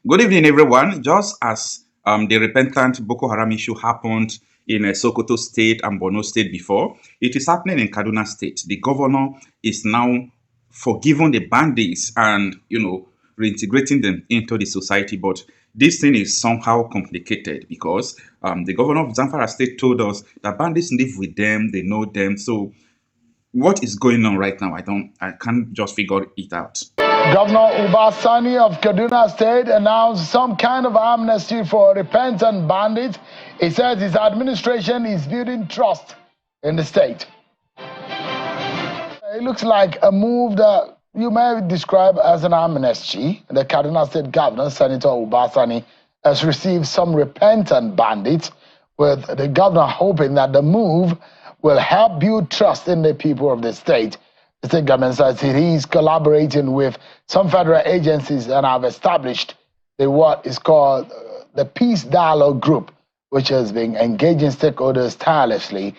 Good evening, everyone. Just as the repentant Boko Haram issue happened in Sokoto State and Borno State before, it is happening in Kaduna State. The governor is now forgiving the bandits and, reintegrating them into the society. But this thing is somehow complicated because the governor of Zamfara State told us that bandits live with them, they know them. So what is going on right now? I can't just figure it out. Governor Ubasani of Kaduna State announced some kind of amnesty for repentant bandits. He says his administration is building trust in the state. It looks like a move that you may describe as an amnesty. The Kaduna State Governor, Senator Ubasani, has received some repentant bandits, with the governor hoping that the move will help build trust in the people of the state. The state government says it is collaborating with some federal agencies and have established what is called the Peace Dialogue Group, which has been engaging stakeholders tirelessly.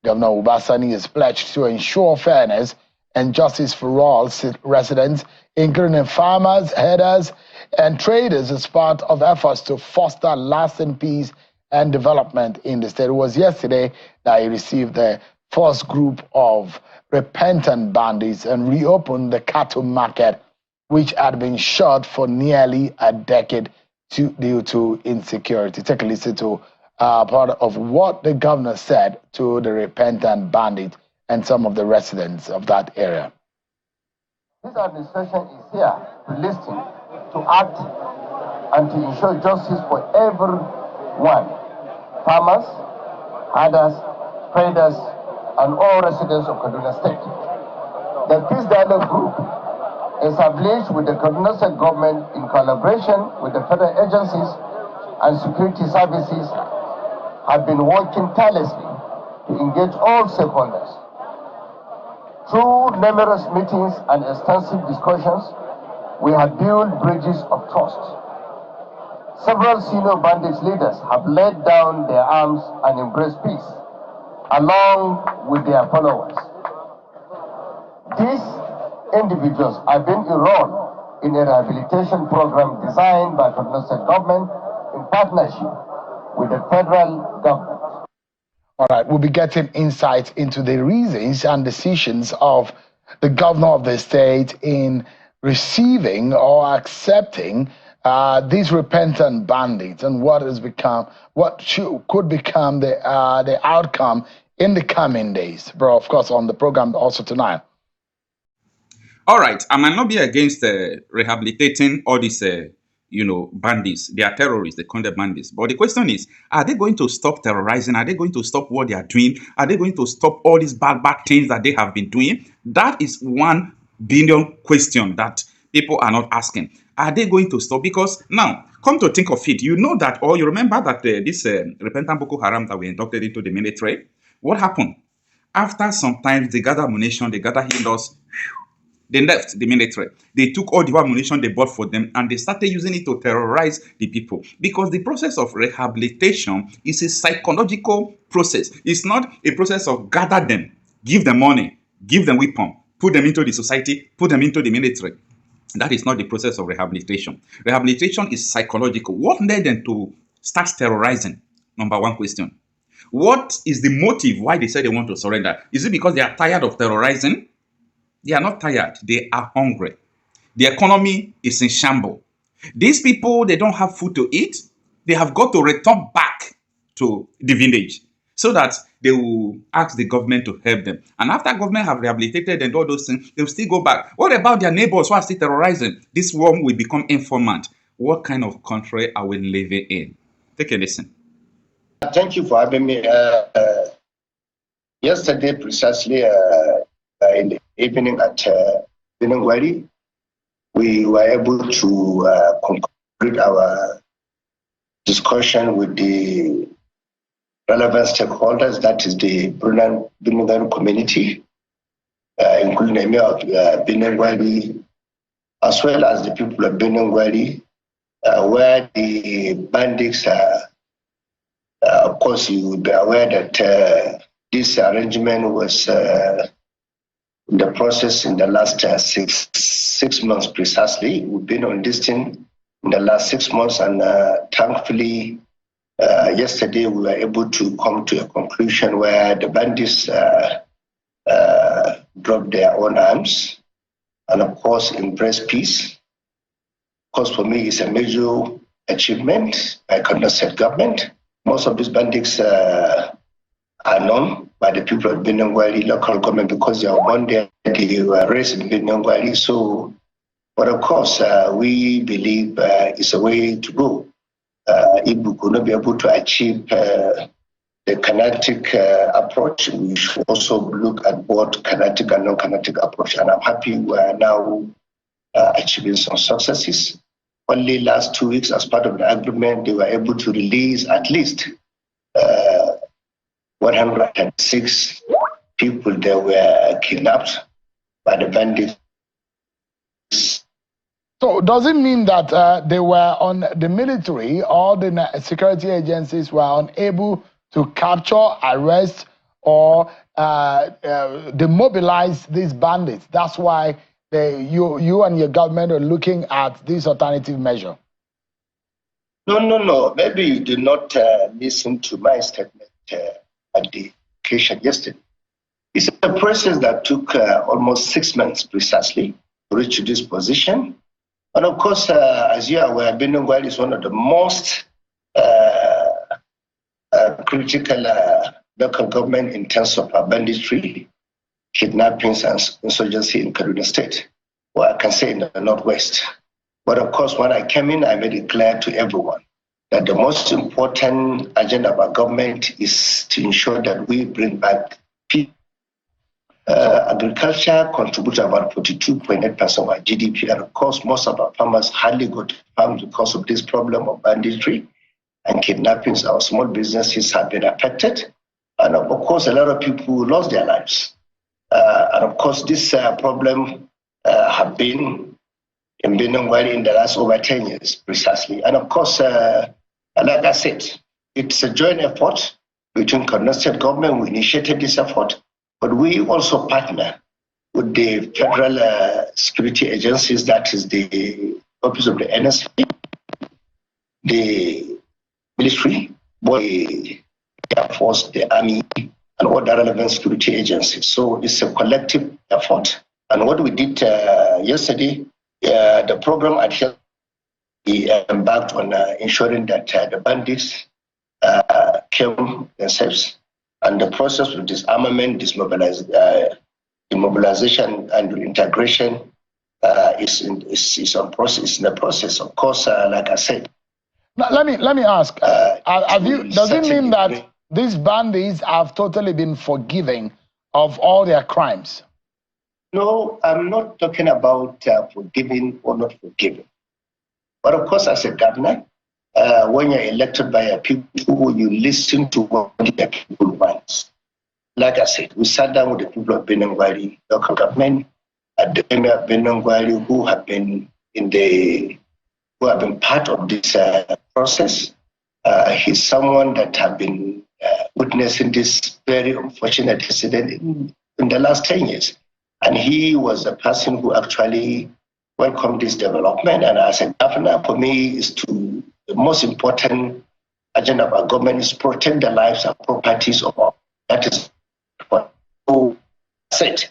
Governor Ubasani is pledged to ensure fairness and justice for all residents, including farmers, herders, and traders, as part of efforts to foster lasting peace and development in the state. It was yesterday that he received the first group of repentant bandits and reopened the cattle market, which had been shut for nearly a decade due to insecurity. Take a listen to part of what the governor said to the repentant bandit and some of the residents of that area. This administration is here to listen, to act, and to ensure justice for everyone: farmers, herders, traders, and all residents of Kaduna State. The Peace Dialogue Group, established with the Kaduna State government in collaboration with the federal agencies and security services, have been working tirelessly to engage all stakeholders. Through numerous meetings and extensive discussions, we have built bridges of trust. Several senior bandits leaders have laid down their arms and embraced peace, along with their followers. These individuals have been enrolled in a rehabilitation program designed by the Kaduna State government in partnership with the federal government. All right, we'll be getting insight into the reasons and decisions of the governor of the state in receiving or accepting these repentant bandits, and what could become the outcome in the coming days. Bro, of course, on the program also tonight. All right, I might not be against rehabilitating all these, bandits. They are terrorists. They call them bandits. But the question is, are they going to stop terrorizing? Are they going to stop what they are doing? Are they going to stop all these bad things that they have been doing? That is 1 billion question that people are not asking. Are they going to stop? Because now, come to think of it, you know that, or you remember that this repentant Boko Haram that were inducted into the military, what happened? After some time, they gather ammunition, they gather healers, they left the military. They took all the ammunition they bought for them and they started using it to terrorize the people. Because the process of rehabilitation is a psychological process. It's not a process of gather them, give them money, give them weapon, put them into the society, put them into the military. That is not the process of rehabilitation. Rehabilitation is psychological. What led them to start terrorizing? Number 1 question. What is the motive why they say they want to surrender? Is it because they are tired of terrorizing? They are not tired. They are hungry. The economy is in shambles. These people, they don't have food to eat. They have got to return back to the village so that they will ask the government to help them. And after government have rehabilitated and all those things, they will still go back. What about their neighbors who are still terrorizing? This one will become informant. What kind of country are we living in? Take a listen. Thank you for having me. Yesterday, precisely in the evening at Benengwari, we were able to conclude our discussion with the relevant stakeholders, that is the Benengwari community, including the mayor of Benengwari, as well as the people of Benengwari, where the bandits are. Of course, you would be aware that this arrangement was in the process in the last six months precisely. We've been on this thing in the last 6 months, and thankfully, yesterday we were able to come to a conclusion where the bandits dropped their own arms and, of course, embraced peace. Of course, for me, it's a major achievement by Kaduna State government. Most of these bandits are known by the people of Benangwali local government because they were born there, they were raised in Benangwali. So, but of course, we believe it's a way to go. If we could not be able to achieve the kinetic approach, we should also look at both kinetic and non-kinetic approach. And I'm happy we are now achieving some successes. Only last 2 weeks, as part of the agreement, they were able to release at least 106 people that were kidnapped by the bandits. So does it mean that they were on the military or the security agencies were unable to capture, arrest, or demobilize these bandits? That's why you and your government are looking at this alternative measure. No. Maybe you did not listen to my statement at the occasion yesterday. It's a process that took almost 6 months precisely to reach this position. And of course, as you are aware, Benangwali is one of the most critical local government in terms of banditry, kidnappings, and insurgency in Kaduna State, or I can say in the Northwest. But of course, when I came in, I made it clear to everyone that the most important agenda of our government is to ensure that we bring back peace. Agriculture contributes about 42.8% of our GDP, and of course, most of our farmers hardly go to farms because of this problem of banditry and kidnappings. Our small businesses have been affected, and of course, a lot of people lost their lives. And of course, this problem have been in Benangwali in the last over 10 years, precisely. And of course, like I said, it's a joint effort between Kaduna State government. We initiated this effort, but we also partner with the federal security agencies, that is the Office of the NSP, the military, the Air Force, the Army, and all the relevant security agencies. So it's a collective effort. And what we did yesterday, the program at Hill, we embarked on ensuring that the bandits came themselves. And the process of disarmament, demobilization, and reintegration is in the process. Of course, like I said. Now, let me ask. Does it mean that these bandits have totally been forgiven of all their crimes? No, I'm not talking about forgiving or not forgiving. But of course, as a governor, when you're elected by a people, you listen to what the people want. Like I said, we sat down with the people of Benangwali local government at the Emir of Benangwali who have been part of this process. He's someone that have been witnessing this very unfortunate incident in the last 10 years. And he was the person who actually welcomed this development. And as a governor, for me, the most important agenda of our government is protect the lives and properties of all. That is what I said.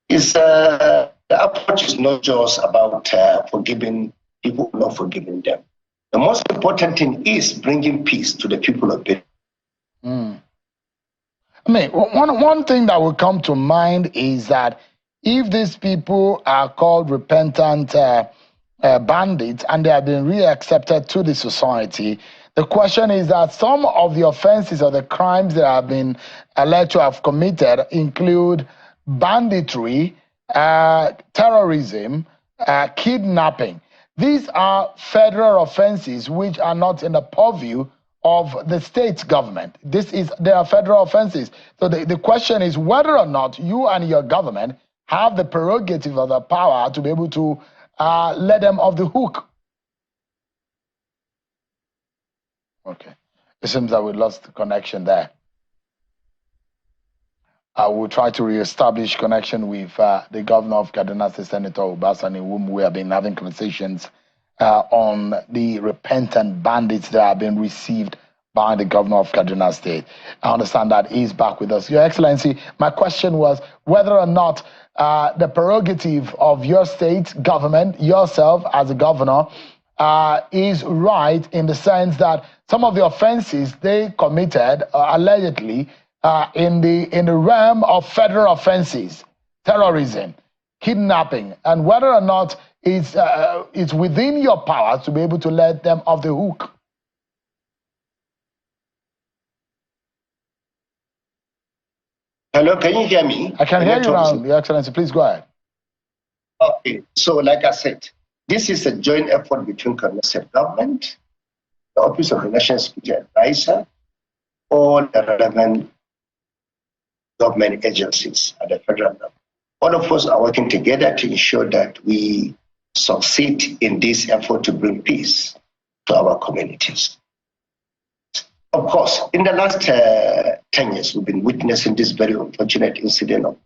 The approach is not just about forgiving people, not forgiving them. The most important thing is bringing peace to the people of Benin. I mean, one thing that will come to mind is that if these people are called repentant bandits and they have been reaccepted to the society, the question is that some of the offenses or the crimes that have been alleged to have committed include banditry, terrorism, kidnapping. These are federal offenses which are not in the purview of the state government. They are federal offenses. So the question is whether or not you and your government have the prerogative of the power to be able to let them off the hook. Okay. It seems that we lost the connection there. I will try to reestablish connection with the governor of Kaduna State, Senator Obasani, whom we have been having conversations on the repentant bandits that have been received by the governor of Kaduna State. I understand that he's back with us. Your Excellency, my question was whether or not the prerogative of your state government, yourself as a governor, is right in the sense that some of the offenses they committed allegedly in the realm of federal offenses, terrorism, kidnapping, and whether or not it's within your powers to be able to let them off the hook. Hello, can you hear me? I can hear you now, Your Excellency. Please go ahead. Okay, so like I said, this is a joint effort between Kaduna State government, the Office of the National Security Advisor, all the relevant government agencies at the federal level. All of us are working together to ensure that we succeed in this effort to bring peace to our communities. Of course, in the last 10 years, we've been witnessing this very unfortunate incident of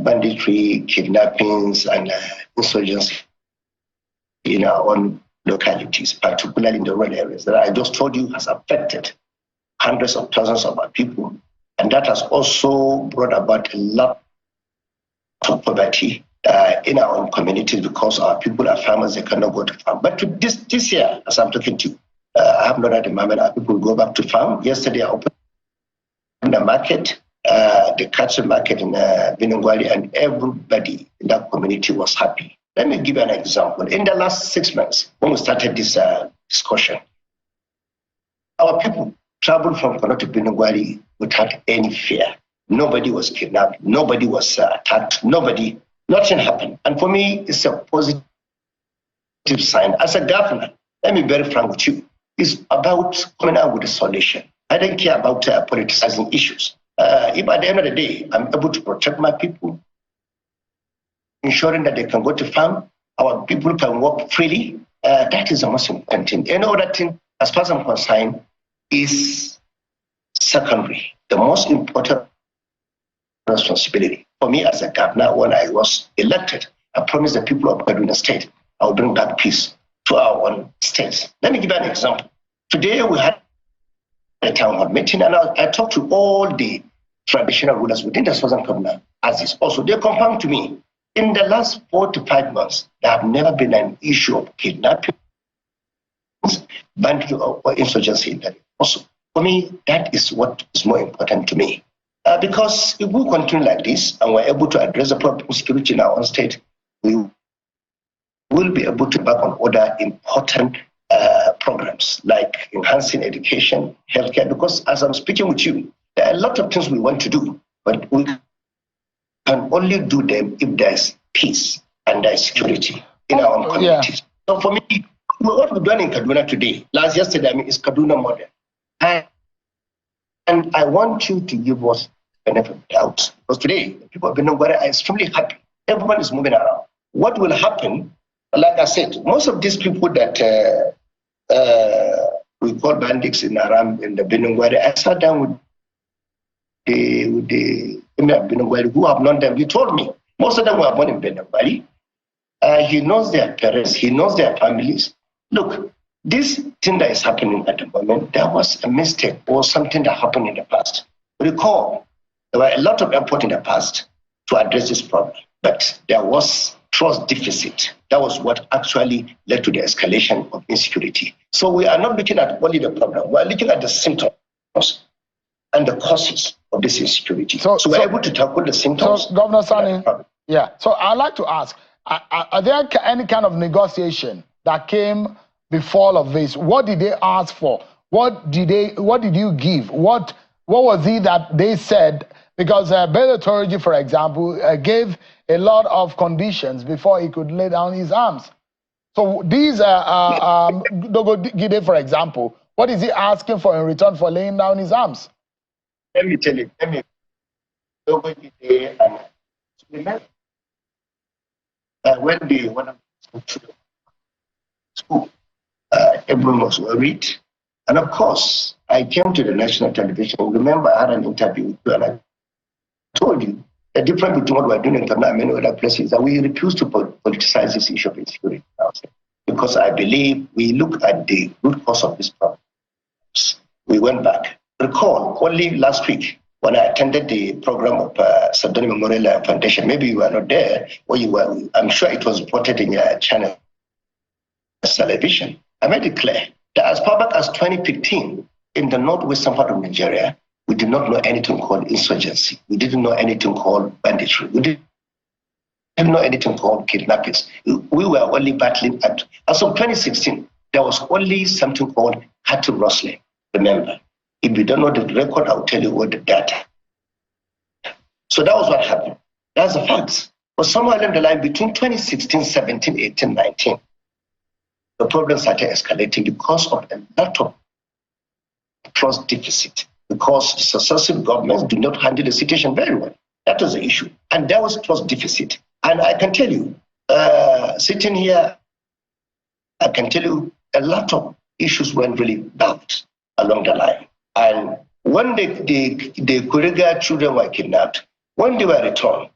banditry, kidnappings, and insurgency in our own localities, particularly in the rural areas that I just told you has affected hundreds of thousands of our people. And that has also brought about a lot of poverty in our own communities because our people are farmers, they cannot go to farm. But this year, as I'm talking to you, I have not at the moment, our people go back to farm. Yesterday, I opened the market, the cattle market in Binongwali, and everybody in that community was happy. Let me give you an example. In the last 6 months, when we started this discussion, our people traveled from Kano to Binongwali without any fear. Nobody was kidnapped. Nobody was attacked. Nothing happened. And for me, it's a positive sign. As a governor, let me be very frank with you. It's about coming out with a solution. I don't care about politicizing issues. If at the end of the day, I'm able to protect my people, ensuring that they can go to farm, our people can work freely, that is the most important thing. Any other thing, as far as I'm concerned, is secondary. The most important responsibility for me as a governor, when I was elected, I promised the people of Kaduna State I will bring back peace to our own states. Let me give you an example. Today we had a town hall meeting, and I talked to all the traditional rulers within the Southern Kaduna as is. Also, they confirmed to me in the last 4 to 5 months there have never been an issue of kidnapping, banditry, or insurgency in that. Also, for me, that is what is more important to me. Because if we continue like this and we're able to address the problem of security in our own state, we will be able to back on other important programs like enhancing education, healthcare. Because as I'm speaking with you, there are a lot of things we want to do, but we can only do them if there's peace and there's security in our own communities. So for me, what we've done in Kaduna today, yesterday, is Kaduna model. And I want you to give us benefit of the doubt. Because today, the people of Benongwari are extremely happy. Everyone is moving around. What will happen, like I said, most of these people that we call bandits in Aram, in the Benongwari, I sat down with the Benongwari who have known them. He told me, most of them were born in Benongwari. He knows their parents, he knows their families. Look, this thing that is happening at the moment, there was a mistake or something that happened in the past. Recall, there were a lot of effort in the past to address this problem, but there was trust deficit. That was what actually led to the escalation of insecurity. So we are not looking at only the problem, we are looking at the symptoms and the causes of this insecurity. So we're able to tackle the symptoms. So, Governor Sani, so I'd like to ask, are there any kind of negotiation that came before all of this? What did they ask for? What did you give? What was it that they said? Because Bello Toriji, for example, gave a lot of conditions before he could lay down his arms. So these Dogo Gide, for example, what is he asking for in return for laying down his arms? Let me tell you, Dogo Gide and when they went to school, everyone was worried. And of course, I came to the national television. Remember, I had an interview with you, and I told you the difference between what we're doing in Kaduna and many other places is that we refuse to politicize this issue of insecurity. because I believe we look at the root cause of this problem. We went back. Recall, only last week, when I attended the program of Sadoni Memorial Foundation, maybe you were not there, or you were, I'm sure it was reported in your channel television. I made it clear that as far back as 2015, in the northwestern part of Nigeria, we did not know anything called insurgency. We didn't know anything called banditry. We didn't know anything called kidnappings. We were only battling as of 2016, there was only something called cattle rustling. Remember, if you don't know the record, I'll tell you what the data. So that was what happened. That's the facts. But somewhere along the line, between 2016, 17, 18, 19, the problem started escalating because of a lot of trust deficit, because successive governments do not handle the situation very well. That was the issue. And there was trust deficit. And I can tell you, sitting here, I can tell you a lot of issues went really bad along the line. And when the Kuriga children were kidnapped, when they were returned,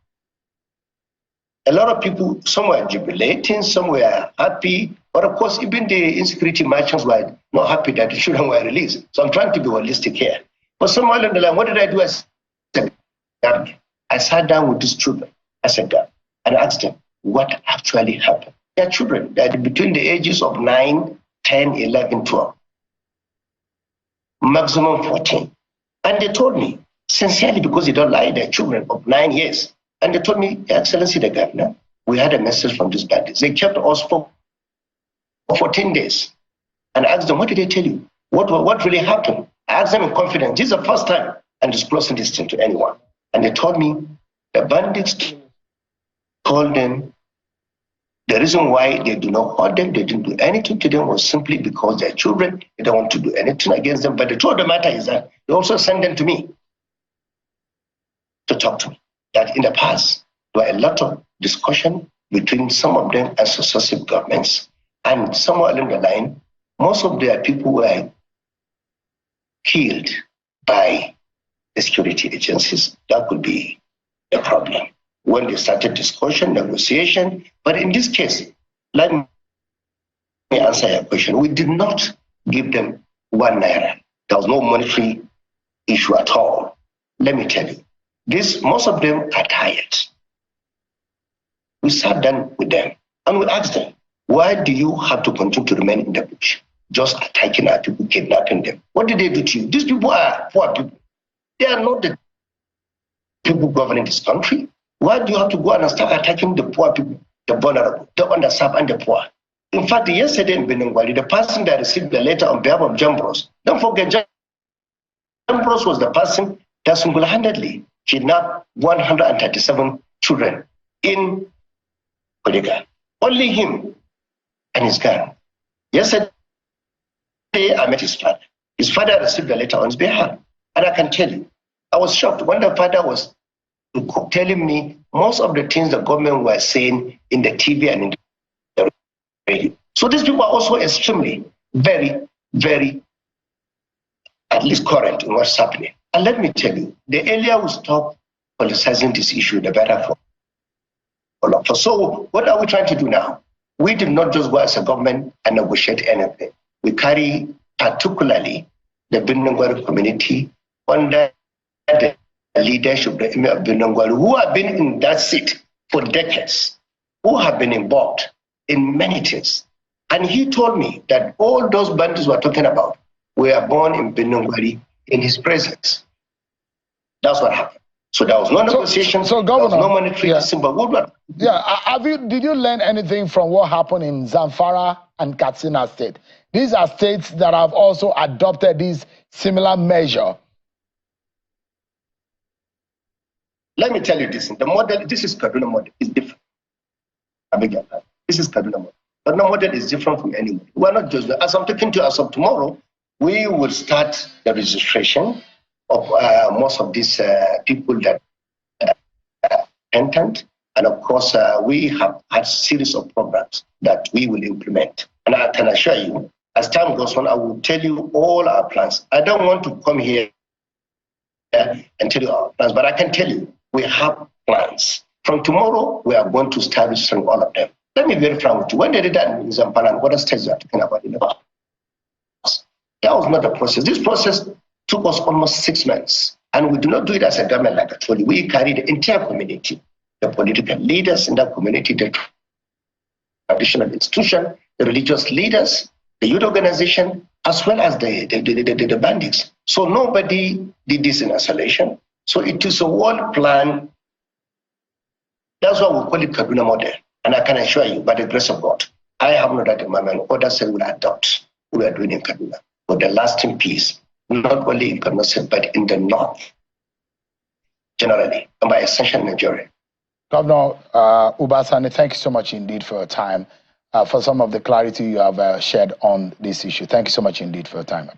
a lot of people, some were jubilating, some were happy, but of course, even the insecurity merchants were not happy that the children were released. So I'm trying to be holistic here. But somewhere along the line, what did I do? I sat down with these children as a guy and asked them what actually happened. They're children. They're between the ages of 9, 10, 11, 12, maximum 14. And they told me, sincerely, because they don't lie, they're children of 9 years. And they told me, Excellency the Governor, we had a message from these bandits. They kept us for 14 days. And I asked them, what did they tell you? What really happened? I asked them in confidence. This is the first time I'm disclosing this thing to anyone. And they told me the bandits told them the reason why they do not hurt them, they didn't do anything to them, was simply because they're children. They don't want to do anything against them. But the truth of the matter is that they also sent them to me to talk to me. That in the past, there were a lot of discussion between some of them and successive governments. And somewhere along the line, most of their people were killed by the security agencies. That could be the problem. When they started discussion, negotiation. But in this case, let me answer your question. We did not give them 1 naira. There was no monetary issue at all. Let me tell you. Most of them are tired. We sat down with them and we asked them, why do you have to continue to remain in the bush? Just attacking our people, kidnapping them. What did they do to you? These people are poor people. They are not the people governing this country. Why do you have to go and start attacking the poor people, the vulnerable, the underserved, and the poor? In fact, yesterday in Beningwali, the person that received the letter on behalf of Jambros, don't forget, Jambros was the person that single-handedly kidnapped 137 children in Kodega. Only him and his gang. Yesterday, I met his father. His father received a letter on his behalf. And I can tell you, I was shocked when the father was telling me most of the things the government were saying in the TV and in the radio. So these people are also extremely, very, very, at least current in what's happening. And let me tell you, the earlier we stop politicizing this issue, the better for all of us. So what are we trying to do now? We did not just go as a government and negotiate anything. We carry particularly the Beningwari community under the leadership of the Emir of Beningwari, who have been in that seat for decades, who have been involved in many things. And he told me that all those bandits we're talking about were born in Beningwari in his presence. That's what happened. So there was no negotiation, so Governor, there was no monetary did you learn anything from what happened in Zamfara and Katsina State? These are states that have also adopted this similar measure. Let me tell you this. The model, this is Kaduna model, is different. I beg your pardon. This is Kaduna model. Kaduna model is different from any model. We are not just, as I'm talking to you as of tomorrow, we will start the registration of most of these people that are repentant. And of course, we have had a series of programs that we will implement. And I can assure you, as time goes on, I will tell you all our plans. I don't want to come here and tell you our plans, but I can tell you we have plans. From tomorrow, we are going to start registering all of them. Let me be very frank with you. When they did that in Zampala and other states you are talking about in the past, that was not the process. This process took us almost 6 months. And we do not do it as a government like I told you. We carry the entire community, the political leaders in that community, the traditional institution, the religious leaders, the youth organization, as well as the bandits. So nobody did this in isolation. So it is a world plan. That's why we call it Kaduna model. And I can assure you, by the grace of God, I have not at the moment others will adopt what we are doing in Kaduna for the lasting peace, not only in Kaduna State, but in the north, generally, and by extension, Nigeria. Governor Ubasani, thank you so much indeed for your time, for some of the clarity you have shared on this issue. Thank you so much indeed for your time.